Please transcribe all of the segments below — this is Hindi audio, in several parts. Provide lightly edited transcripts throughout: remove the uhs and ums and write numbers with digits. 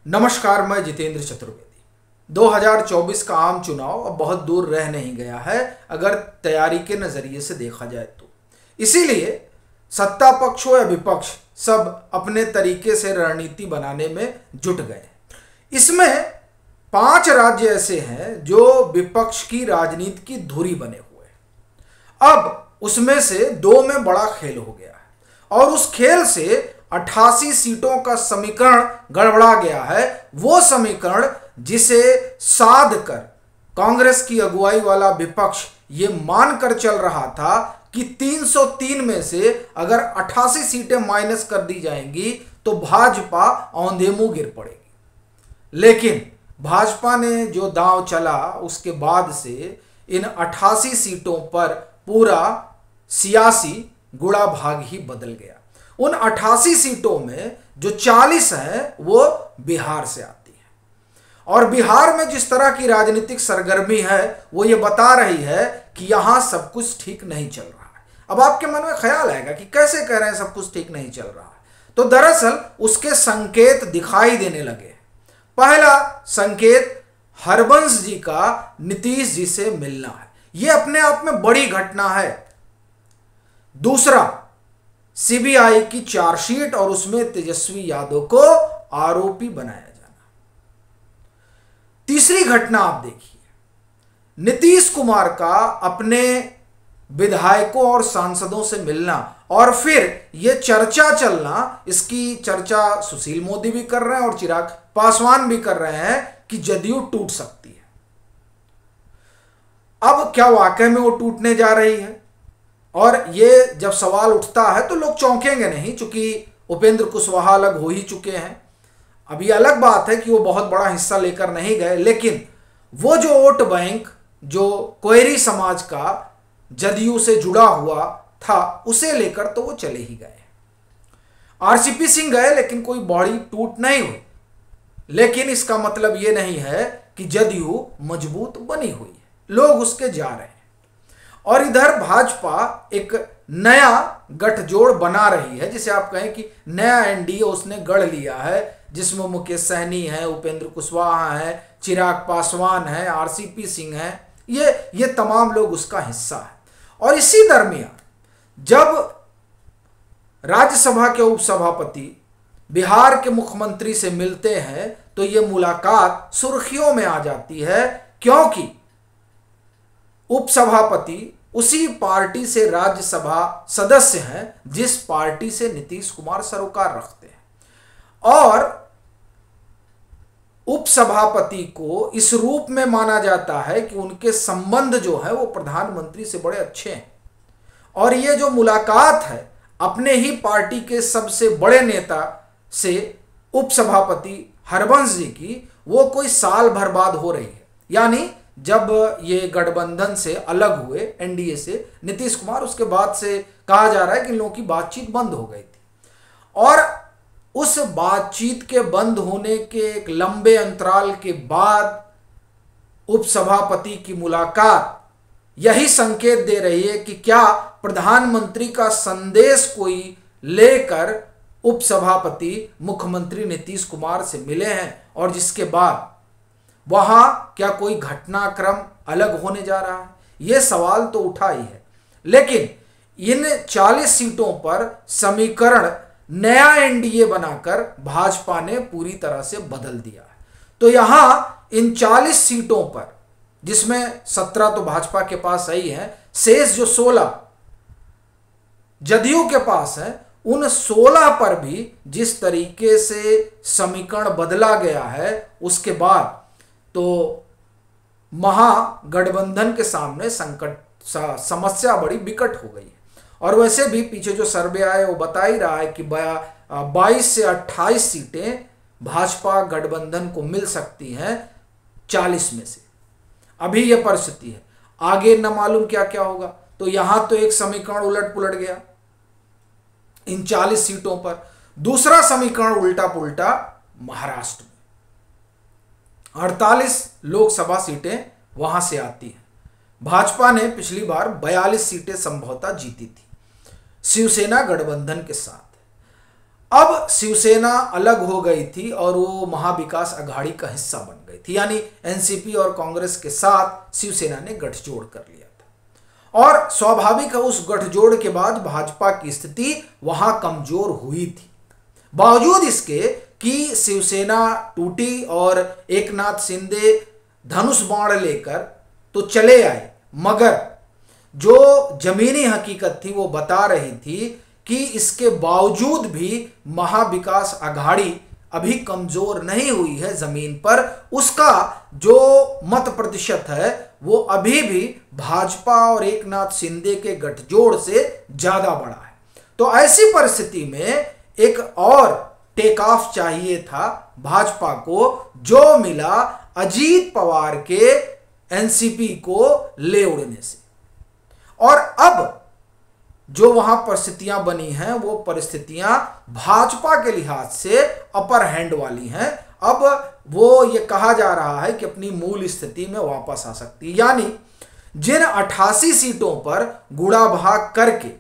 नमस्कार, मैं जितेंद्र चतुर्वेदी। 2024 का आम चुनाव अब बहुत दूर रह नहीं गया है अगर तैयारी के नजरिए से देखा जाए तो। इसीलिए सत्ता पक्ष हो या विपक्ष, सब अपने तरीके से रणनीति बनाने में जुट गए। इसमें 5 राज्य ऐसे हैं जो विपक्ष की राजनीति की धुरी बने हुए हैं। अब उसमें से 2 में बड़ा खेल हो गया है और उस खेल से 88 सीटों का समीकरण गड़बड़ा गया है। वो समीकरण जिसे साध कर कांग्रेस की अगुवाई वाला विपक्ष ये मानकर चल रहा था कि 303 में से अगर 88 सीटें माइनस कर दी जाएंगी तो भाजपा औंधे मुंह गिर पड़ेगी। लेकिन भाजपा ने जो दांव चला उसके बाद से इन 88 सीटों पर पूरा सियासी गुड़ा भाग ही बदल गया। उन 88 सीटों में जो 40 हैं वो बिहार से आती है और बिहार में जिस तरह की राजनीतिक सरगर्मी है वो ये बता रही है कि यहां सब कुछ ठीक नहीं चल रहा है। अब आपके मन में ख्याल आएगा कि कैसे कह रहे हैं सब कुछ ठीक नहीं चल रहा है, तो दरअसल उसके संकेत दिखाई देने लगे। पहला संकेत हरबंस जी का नीतीश जी से मिलना है, यह अपने आप में बड़ी घटना है। दूसरा, सीबीआई की चार्जशीट और उसमें तेजस्वी यादव को आरोपी बनाया जाना। तीसरी घटना आप देखिए, नीतीश कुमार का अपने विधायकों और सांसदों से मिलना और फिर यह चर्चा चलना। इसकी चर्चा सुशील मोदी भी कर रहे हैं और चिराग पासवान भी कर रहे हैं कि जदयू टूट सकती है। अब क्या वाकई में वो टूटने जा रही है? और ये जब सवाल उठता है तो लोग चौंकेंगे नहीं, चूंकि उपेंद्र कुशवाहा अलग हो ही चुके हैं। अभी अलग बात है कि वो बहुत बड़ा हिस्सा लेकर नहीं गए, लेकिन वो जो वोट बैंक जो कोयरी समाज का जदयू से जुड़ा हुआ था उसे लेकर तो वो चले ही गए। आरसीपी सिंह गए लेकिन कोई बड़ी टूट नहीं हुई। लेकिन इसका मतलब ये नहीं है कि जदयू मजबूत बनी हुई है, लोग उसके जा रहे हैं। और इधर भाजपा एक नया गठजोड़ बना रही है, जिसे आप कहें कि नया एनडीए उसने गढ़ लिया है, जिसमें मुकेश सहनी है, उपेंद्र कुशवाहा है, चिराग पासवान है, आरसीपी सिंह है, ये तमाम लोग उसका हिस्सा है। और इसी दरमियान जब राज्यसभा के उपसभापति बिहार के मुख्यमंत्री से मिलते हैं तो ये मुलाकात सुर्खियों में आ जाती है, क्योंकि उपसभापति उसी पार्टी से राज्यसभा सदस्य हैं जिस पार्टी से नीतीश कुमार सरोकार रखते हैं। और उपसभापति को इस रूप में माना जाता है कि उनके संबंध जो है वो प्रधानमंत्री से बड़े अच्छे हैं। और ये जो मुलाकात है अपने ही पार्टी के सबसे बड़े नेता से उपसभापति हरबंस जी की, वो कोई साल भर बाद हो रही है। यानी जब ये गठबंधन से अलग हुए एनडीए से नीतीश कुमार, उसके बाद से कहा जा रहा है कि इन लोगों की बातचीत बंद हो गई थी। और उस बातचीत के बंद होने के एक लंबे अंतराल के बाद उपसभापति की मुलाकात यही संकेत दे रही है कि क्या प्रधानमंत्री का संदेश कोई लेकर उपसभापति मुख्यमंत्री नीतीश कुमार से मिले हैं, और जिसके बाद वहां क्या कोई घटनाक्रम अलग होने जा रहा है? यह सवाल तो उठा ही है। लेकिन इन 40 सीटों पर समीकरण नया एनडीए बनाकर भाजपा ने पूरी तरह से बदल दिया है। तो यहां इन 40 सीटों पर, जिसमें 17 तो भाजपा के पास आई है, शेष जो 16 जदयू के पास है, उन 16 पर भी जिस तरीके से समीकरण बदला गया है उसके बाद तो महागठबंधन के सामने समस्या बड़ी विकट हो गई है। और वैसे भी पीछे जो सर्वे आए वो बता ही रहा है कि 22 से 28 सीटें भाजपा गठबंधन को मिल सकती हैं 40 में से। अभी यह परिस्थिति है, आगे न मालूम क्या क्या होगा। तो यहां तो एक समीकरण उलट पुलट गया इन 40 सीटों पर। दूसरा समीकरण उल्टा पुल्टा महाराष्ट्र में 48 लोकसभा सीटें वहां से आती हैं। भाजपा ने पिछली बार 42 सीटें संभवतः जीती थी शिवसेना गठबंधन के साथ। अब शिवसेना अलग हो गई थी और वो महाविकास अघाड़ी का हिस्सा बन गई थी, यानी एनसीपी और कांग्रेस के साथ शिवसेना ने गठजोड़ कर लिया था। और स्वाभाविक है उस गठजोड़ के बाद भाजपा की स्थिति वहां कमजोर हुई थी। बावजूद इसके कि शिवसेना टूटी और एकनाथ शिंदे धनुष बाण लेकर तो चले आए, मगर जो जमीनी हकीकत थी वो बता रही थी कि इसके बावजूद भी महाविकास अघाड़ी अभी कमजोर नहीं हुई है जमीन पर। उसका जो मत प्रतिशत है वो अभी भी भाजपा और एकनाथ शिंदे के गठजोड़ से ज्यादा बड़ा है। तो ऐसी परिस्थिति में एक और टेक ऑफ चाहिए था भाजपा को, जो मिला अजीत पवार के एनसीपी को ले उड़ने से। और अब जो वहां परिस्थितियां बनी हैं वो परिस्थितियां भाजपा के लिहाज से अपर हैंड वाली हैं। अब वो ये कहा जा रहा है कि अपनी मूल स्थिति में वापस आ सकती है, यानी जिन 88 सीटों पर गुड़ा भाग करके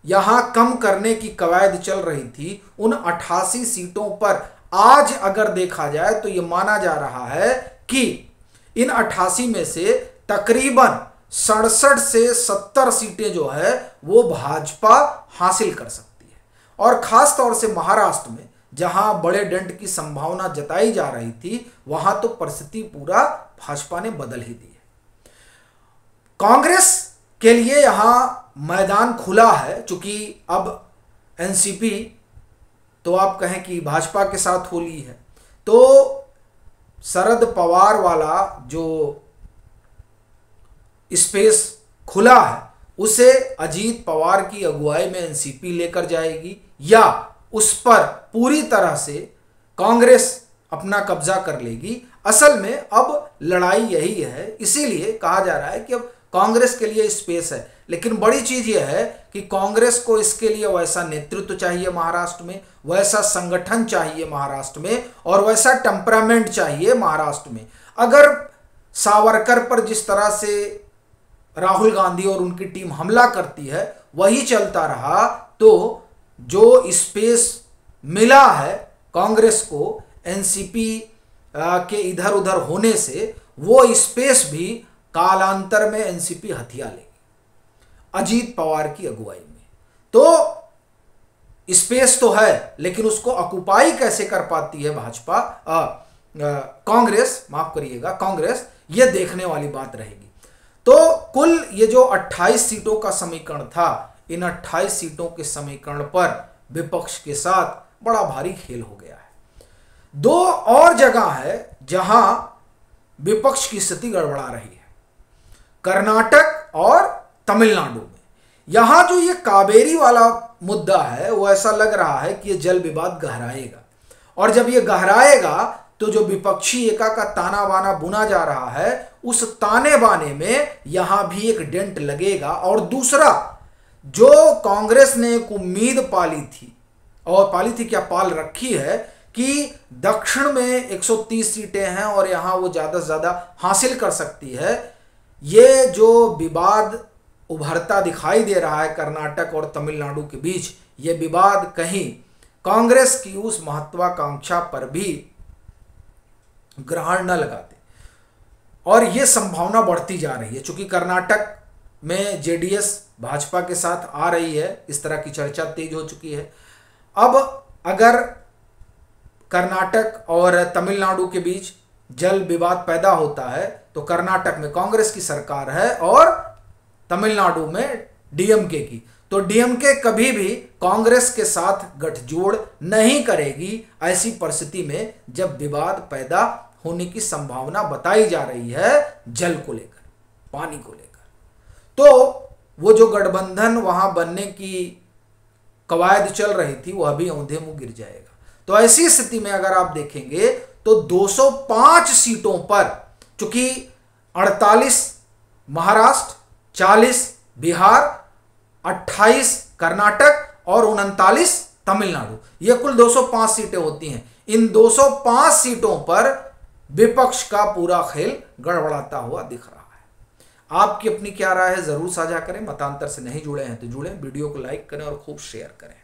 यहां कम करने की कवायद चल रही थी, उन 88 सीटों पर आज अगर देखा जाए तो यह माना जा रहा है कि इन 88 में से तकरीबन 67 से 70 सीटें जो है वो भाजपा हासिल कर सकती है। और खास तौर से महाराष्ट्र में जहां बड़े दंड की संभावना जताई जा रही थी, वहां तो परिस्थिति पूरा भाजपा ने बदल ही दी है। कांग्रेस के लिए यहां मैदान खुला है, चूंकि अब एनसीपी तो आप कहें कि भाजपा के साथ होली है, तो शरद पवार वाला जो स्पेस खुला है उसे अजीत पवार की अगुवाई में एनसीपी लेकर जाएगी, या उस पर पूरी तरह से कांग्रेस अपना कब्जा कर लेगी। असल में अब लड़ाई यही है, इसीलिए कहा जा रहा है कि अब कांग्रेस के लिए स्पेस है। लेकिन बड़ी चीज यह है कि कांग्रेस को इसके लिए वैसा नेतृत्व चाहिए महाराष्ट्र में, वैसा संगठन चाहिए महाराष्ट्र में, और वैसा टेम्परामेंट चाहिए महाराष्ट्र में। अगर सावरकर पर जिस तरह से राहुल गांधी और उनकी टीम हमला करती है वही चलता रहा, तो जो स्पेस मिला है कांग्रेस को एनसीपी के इधर उधर होने से, वो स्पेस भी कालांतर में एनसीपी हथिया लेगी अजीत पवार की अगुवाई में। तो स्पेस तो है, लेकिन उसको ऑक्युपाई कैसे कर पाती है भाजपा, कांग्रेस, माफ करिएगा कांग्रेस, ये देखने वाली बात रहेगी। तो कुल ये जो 28 सीटों का समीकरण था, इन 28 सीटों के समीकरण पर विपक्ष के साथ बड़ा भारी खेल हो गया है। दो और जगह है जहां विपक्ष की स्थिति गड़बड़ा रही है, कर्नाटक और तमिलनाडु में। यहां जो ये कावेरी वाला मुद्दा है वो ऐसा लग रहा है कि ये जल विवाद गहराएगा, और जब ये गहराएगा तो जो विपक्षी एका का ताना बाना बुना जा रहा है, उस ताने बाने में यहां भी एक डेंट लगेगा। और दूसरा, जो कांग्रेस ने एक उम्मीद पाली थी, और पाली थी क्या, पाल रखी है, कि दक्षिण में 130 सीटें हैं और यहां वो ज्यादा से ज्यादा हासिल कर सकती है। ये जो विवाद उभरता दिखाई दे रहा है कर्नाटक और तमिलनाडु के बीच, ये विवाद कहीं कांग्रेस की उस महत्वाकांक्षा पर भी ग्रहण न लगाते, और यह संभावना बढ़ती जा रही है। चूंकि कर्नाटक में जेडीएस भाजपा के साथ आ रही है, इस तरह की चर्चा तेज हो चुकी है। अब अगर कर्नाटक और तमिलनाडु के बीच जल विवाद पैदा होता है तो कर्नाटक में कांग्रेस की सरकार है और तमिलनाडु में डीएमके की, तो डीएमके कभी भी कांग्रेस के साथ गठजोड़ नहीं करेगी ऐसी परिस्थिति में, जब विवाद पैदा होने की संभावना बताई जा रही है जल को लेकर, पानी को लेकर। तो वो जो गठबंधन वहां बनने की कवायद चल रही थी वो अभी औंधे मुंह गिर जाएगा। तो ऐसी स्थिति में अगर आप देखेंगे तो 205 सीटों पर, चूंकि 48 महाराष्ट्र, 40 बिहार, 28 कर्नाटक और 39 तमिलनाडु, ये कुल 205 सीटें होती हैं। इन 205 सीटों पर विपक्ष का पूरा खेल गड़बड़ाता हुआ दिख रहा है। आपकी अपनी क्या राय है जरूर साझा करें। मतांतर से नहीं जुड़े हैं तो जुड़ें, वीडियो को लाइक करें और खूब शेयर करें।